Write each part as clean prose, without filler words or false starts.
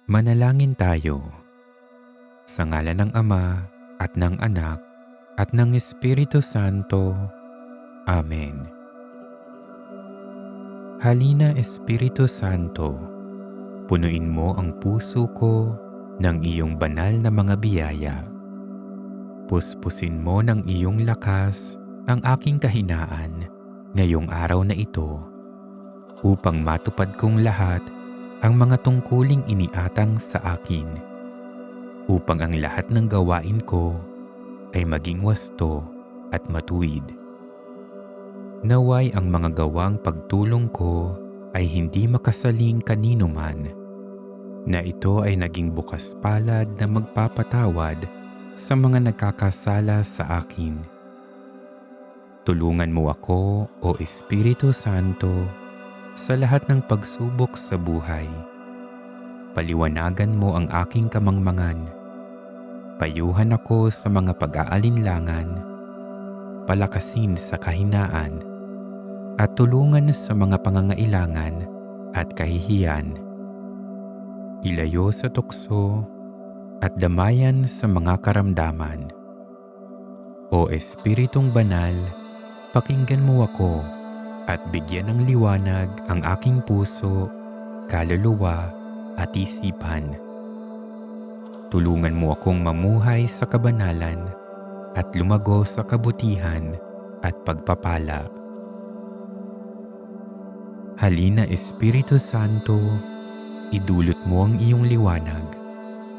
Manalangin tayo. Sa ngalan ng Ama at ng Anak at ng Espiritu Santo. Amen. Halina Espiritu Santo, punuin mo ang puso ko ng iyong banal na mga biyaya. Puspusin mo ng iyong lakas ang aking kahinaan ngayong araw na ito upang matupad kong lahat ang mga tungkuling iniatang sa akin, upang ang lahat ng gawain ko ay maging wasto at matuwid. Naway ang mga gawang pagtulong ko ay hindi makasaling kanino man, na ito ay naging bukas palad na magpapatawad sa mga nagkakasala sa akin. Tulungan mo ako, O Espiritu Santo, sa lahat ng pagsubok sa buhay. Paliwanagan mo ang aking kamangmangan. Payuhan ako sa mga pag-aalinlangan, palakasin sa kahinaan, at tulungan sa mga pangangailangan at kahihiyan. Ilayo sa tukso at damayan sa mga karamdaman. O Espiritong Banal, pakinggan mo ako at bigyan ng liwanag ang aking puso, kaluluwa at isipan. Tulungan mo akong mamuhay sa kabanalan at lumago sa kabutihan at pagpapala. Halina Espiritu Santo, idulot mo ang iyong liwanag,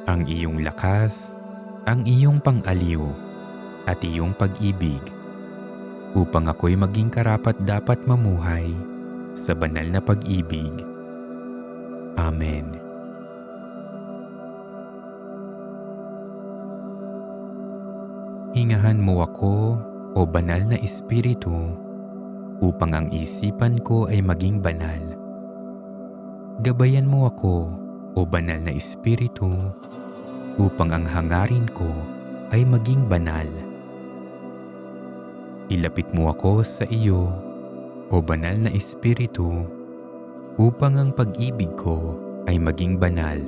ang iyong lakas, ang iyong pang-aliw at iyong pag-ibig, upang ako'y maging karapat-dapat mamuhay sa banal na pag-ibig. Amen. Hingahan mo ako, O Banal na Espiritu, upang ang isipan ko ay maging banal. Gabayan mo ako, O Banal na Espiritu, upang ang hangarin ko ay maging banal. Ilapit mo ako sa iyo, O Banal na Espiritu, upang ang pag-ibig ko ay maging banal.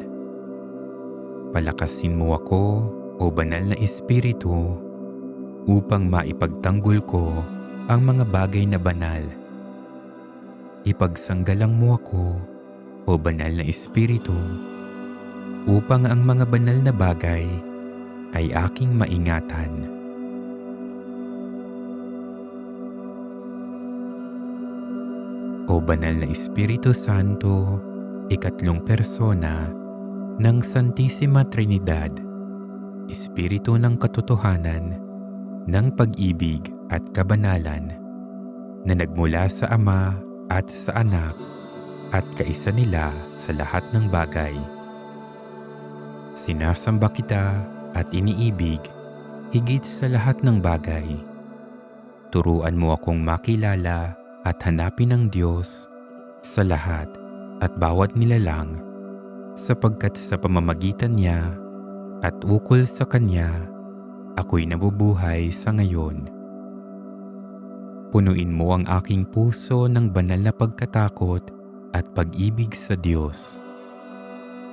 Palakasin mo ako, O Banal na Espiritu, upang maipagtanggol ko ang mga bagay na banal. Ipagsanggalang mo ako, O Banal na Espiritu, upang ang mga banal na bagay ay aking maingatan. O Banal na Espiritu Santo, ikatlong persona ng Santissima Trinidad, Espiritu ng katotohanan, ng pag-ibig at kabanalan, na nagmula sa Ama at sa Anak at kaisa nila sa lahat ng bagay. Sinasamba kita at iniibig higit sa lahat ng bagay. Turuan mo akong makilala at hanapin ang Diyos sa lahat at bawat nilalang, sapagkat sa pamamagitan niya at ukol sa Kanya, ako'y nabubuhay sa ngayon. Punuin mo ang aking puso ng banal na pagkatakot at pag-ibig sa Diyos.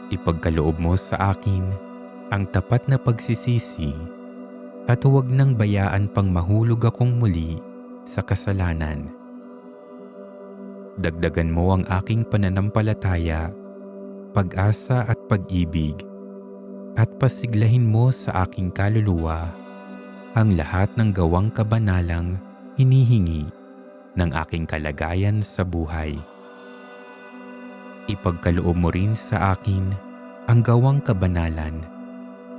Ipagkaloob mo sa akin ang tapat na pagsisisi at huwag nang bayaan pang mahulog akong muli sa kasalanan. Dagdagan mo ang aking pananampalataya, pag-asa at pag-ibig, at pasiglahin mo sa aking kaluluwa ang lahat ng gawang kabanalang hinihingi ng aking kalagayan sa buhay. Ipagkaloob mo rin sa akin ang gawang kabanalan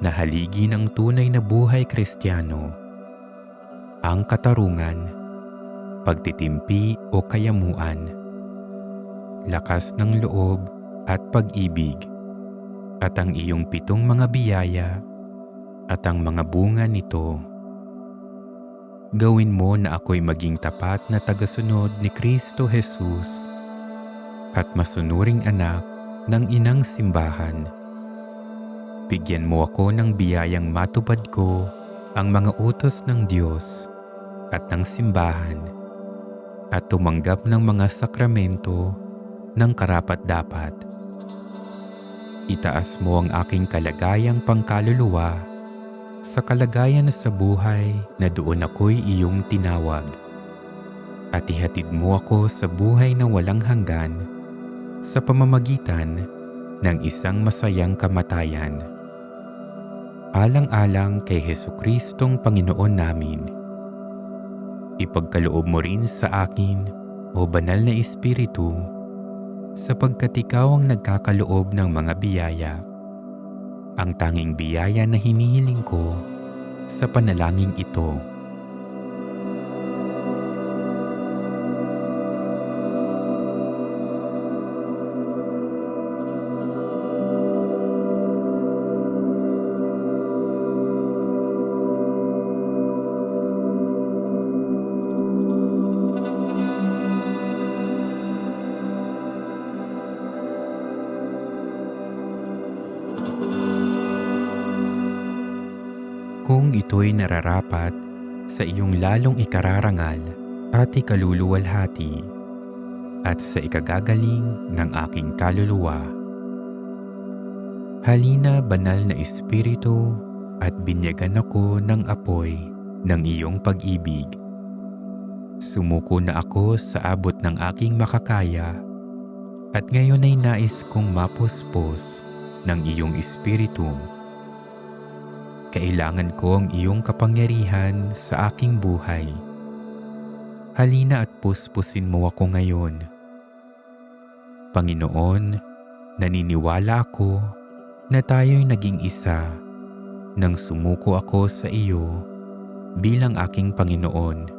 na haligi ng tunay na buhay Kristiyano, ang katarungan, pagtitimpi o kayamuan, lakas ng loob at pag-ibig, at ang iyong 7 mga biyaya at ang mga bunga nito. Gawin mo na ako'y maging tapat na tagasunod ni Kristo Jesus at masunuring anak ng inang simbahan. Bigyan mo ako ng biyayang matupad ko ang mga utos ng Diyos at ng simbahan at tumanggap ng mga sakramento ng karapat-dapat. Itaas mo ang aking kalagayang pangkaluluwa sa kalagayan sa buhay na doon ako'y iyong tinawag. At ihatid mo ako sa buhay na walang hanggan sa pamamagitan ng isang masayang kamatayan. Alang-alang kay Jesucristong Panginoon namin. Ipagkaloob mo rin sa akin, o Banal na Espiritu, sapagkat ikaw ang nagkakaloob ng mga biyaya. Ang tanging biyaya na hinihiling ko sa panalangin ito. Kung ito'y nararapat sa iyong lalong ikararangal at ikaluluwalhati at sa ikagagaling ng aking kaluluwa. Halina, Banal na Espiritu, at binyagan ako ng apoy ng iyong pag-ibig. Sumuko na ako sa abot ng aking makakaya at ngayon ay nais kong mapuspos ng iyong Espiritu. Kailangan ko ang iyong kapangyarihan sa aking buhay. Halina at puspusin mo ako ngayon. Panginoon, naniniwala ako na tayo'y naging isa nang sumuko ako sa iyo bilang aking Panginoon.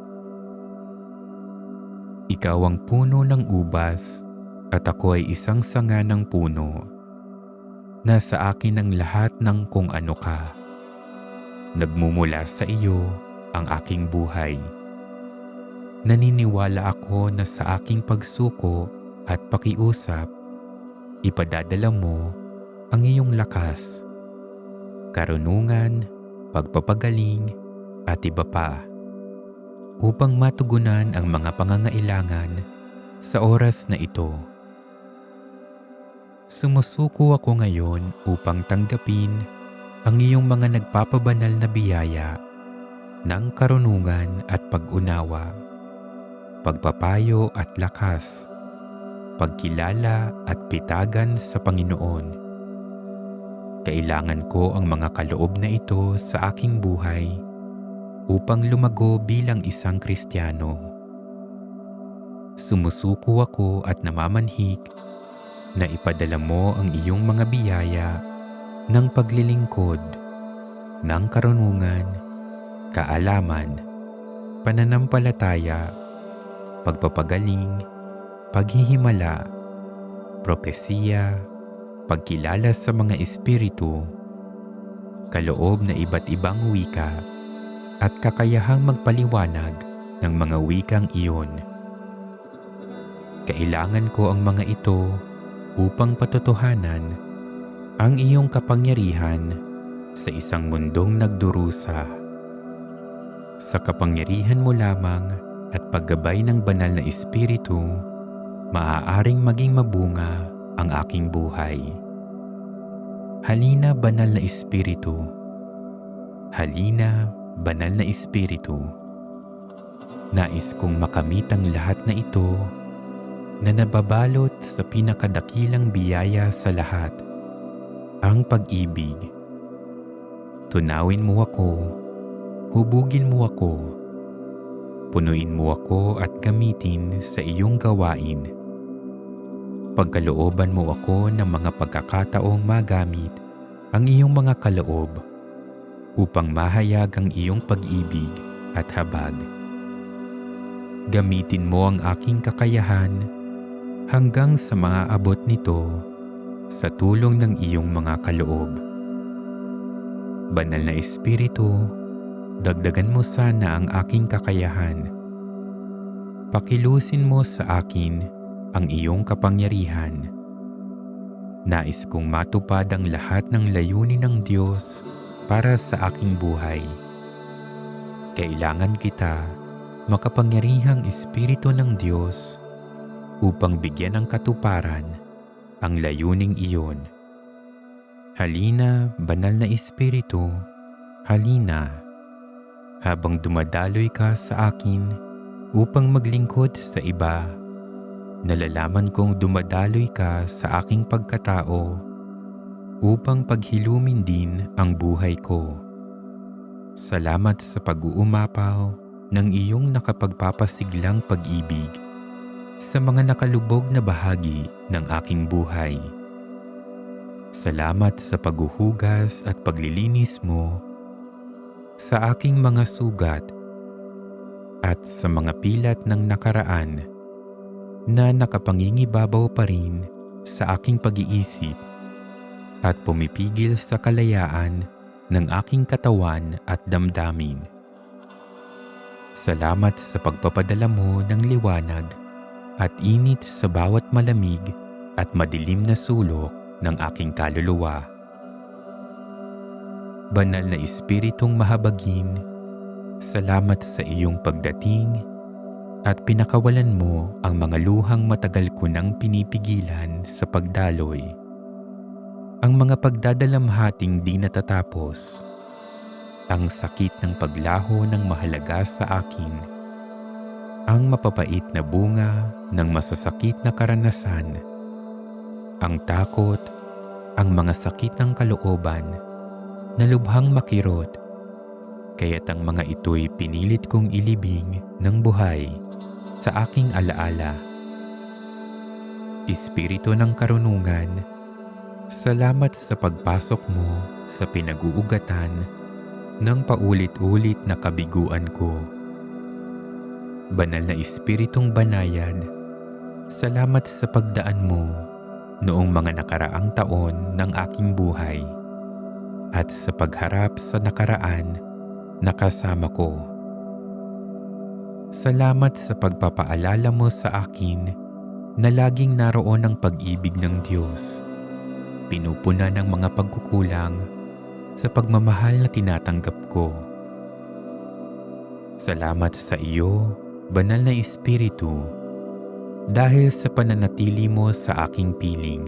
Ikaw ang puno ng ubas at ako ay isang sanga ng puno. Nasa akin ang lahat ng kung ano ka. Nagmumula sa iyo ang aking buhay. Naniniwala ako na sa aking pagsuko at pakiusap, ipadadala mo ang iyong lakas, karunungan, pagpapagaling at iba pa upang matugunan ang mga pangangailangan sa oras na ito. Sumusuko ako ngayon upang tanggapin ang iyong mga nagpapabanal na biyaya ng karunungan at pag-unawa, pagpapayo at lakas, pagkilala at pitagan sa Panginoon. Kailangan ko ang mga kaloob na ito sa aking buhay upang lumago bilang isang Kristiyano. Sumusuko ako at namamanhik na ipadala mo ang iyong mga biyaya ng paglilingkod, ng karunungan, kaalaman, pananampalataya, pagpapagaling, paghihimala, propesiya, pagkilala sa mga espiritu, kaloob na iba't ibang wika, at kakayahang magpaliwanag ng mga wikang iyon. Kailangan ko ang mga ito upang patotohanan ang iyong kapangyarihan sa isang mundong nagdurusa. Sa kapangyarihan mo lamang at paggabay ng Banal na Espiritu, maaaring maging mabunga ang aking buhay. Halina, Banal na Espiritu. Halina, Banal na Espiritu. Nais kong makamit ang lahat na ito na nababalot sa pinakadakilang biyaya sa lahat, ang pag-ibig. Tunawin mo ako, hubugin mo ako, punuin mo ako at gamitin sa iyong gawain. Pagkalooban mo ako ng mga pagkakataong magamit ang iyong mga kaloob upang mahayag ang iyong pag-ibig at habag. Gamitin mo ang aking kakayahan hanggang sa maaabot nito sa tulong ng iyong mga kaloob. Banal na Espiritu, dagdagan mo sana ang aking kakayahan. Pakilusin mo sa akin ang iyong kapangyarihan. Nais kong matupad ang lahat ng layunin ng Diyos para sa aking buhay. Kailangan kita, makapangyarihang Espiritu ng Diyos, upang bigyan ng katuparan ang layuning iyon. Halina, banal na Espiritu, halina. Habang dumadaloy ka sa akin upang maglingkod sa iba, nalalaman kong dumadaloy ka sa aking pagkatao upang paghilumin din ang buhay ko. Salamat sa pag-uumapaw ng iyong nakapagpapasiglang pag-ibig sa mga nakalubog na bahagi ng aking buhay. Salamat sa paghuhugas at paglilinis mo sa aking mga sugat at sa mga pilat ng nakaraan na nakapangingibabaw pa rin sa aking pag-iisip at pumipigil sa kalayaan ng aking katawan at damdamin. Salamat sa pagpapadala mo ng liwanag at init sa bawat malamig at madilim na sulok ng aking kaluluwa. Banal na Espiritong mahabagin, salamat sa iyong pagdating at pinakawalan mo ang mga luhang matagal ko nang pinipigilan sa pagdaloy. Ang mga pagdadalamhating di natatapos, ang sakit ng paglaho ng mahalaga sa akin, ang mapapait na bunga ng masasakit na karanasan, ang takot, ang mga sakit ng kalooban na lubhang makirot, kaya't ang mga ito'y pinilit kong ilibing ng buhay sa aking alaala. Espiritu ng karunungan, salamat sa pagpasok mo sa pinag-uugatan ng paulit-ulit na kabiguan ko. Banal na Espiritong banayad, salamat sa pagdaan mo noong mga nakaraang taon ng aking buhay at sa pagharap sa nakaraan na kasama ko. Salamat sa pagpapaalala mo sa akin na laging naroon ang pag-ibig ng Diyos, pinupuna ng mga pagkukulang sa pagmamahal na tinatanggap ko. Salamat sa iyo, Banal na Espiritu, dahil sa pananatili mo sa aking piling,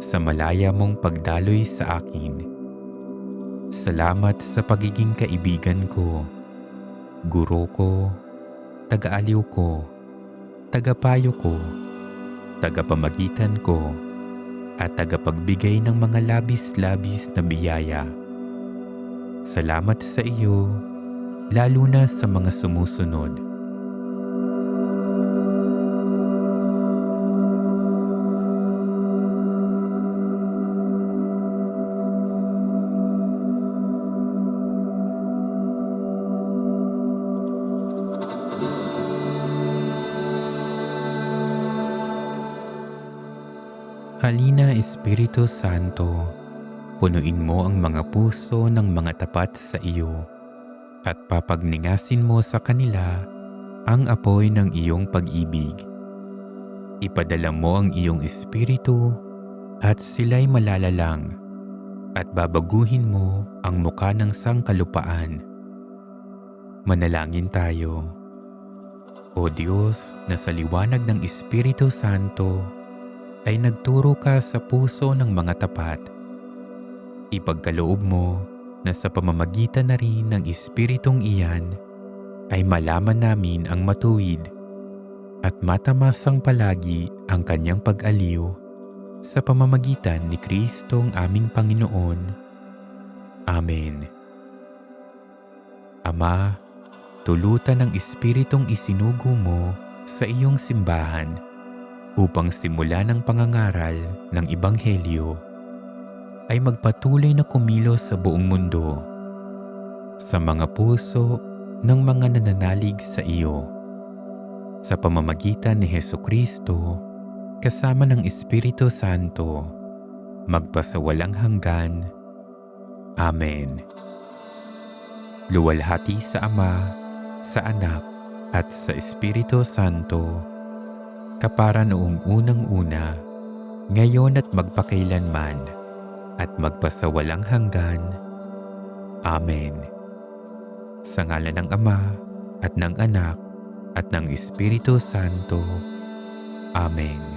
sa malaya mong pagdaloy sa akin. Salamat sa pagiging kaibigan ko, guro ko, taga-aliw ko, tagapayo ko, tagapamagitan ko, at tagapagbigay ng mga labis-labis na biyaya. Salamat sa iyo, lalo na sa mga sumusunod. Halina, Espiritu Santo, punuin mo ang mga puso ng mga tapat sa iyo at papagningasin mo sa kanila ang apoy ng iyong pag-ibig. Ipadala mo ang iyong Espiritu at sila'y malalalang at babaguhin mo ang muka ng sangkalupaan. Manalangin tayo. O Diyos, na sa liwanag ng Espiritu Santo ay nagturo ka sa puso ng mga tapat. Ipagkaloob mo na sa pamamagitan na rin ng Espiritong iyan ay malaman namin ang matuwid at matamasang palagi ang kanyang pag-aliw sa pamamagitan ni Kristong aming Panginoon. Amen. Ama, tulutan ng Espiritong isinugo mo sa iyong simbahan upang simulan ang pangangaral ng Ebanghelyo ay magpatuloy na kumilos sa buong mundo, sa mga puso ng mga nananalig sa iyo, sa pamamagitan ni Hesukristo kasama ng Espiritu Santo, magpasawalang hanggan. Amen. Luwalhati sa Ama, sa Anak, at sa Espiritu Santo, kapara noong unang-una, ngayon at magpakailanman, at magpasawalang hanggan. Amen. Sa ngalan ng Ama, at ng Anak, at ng Espiritu Santo. Amen.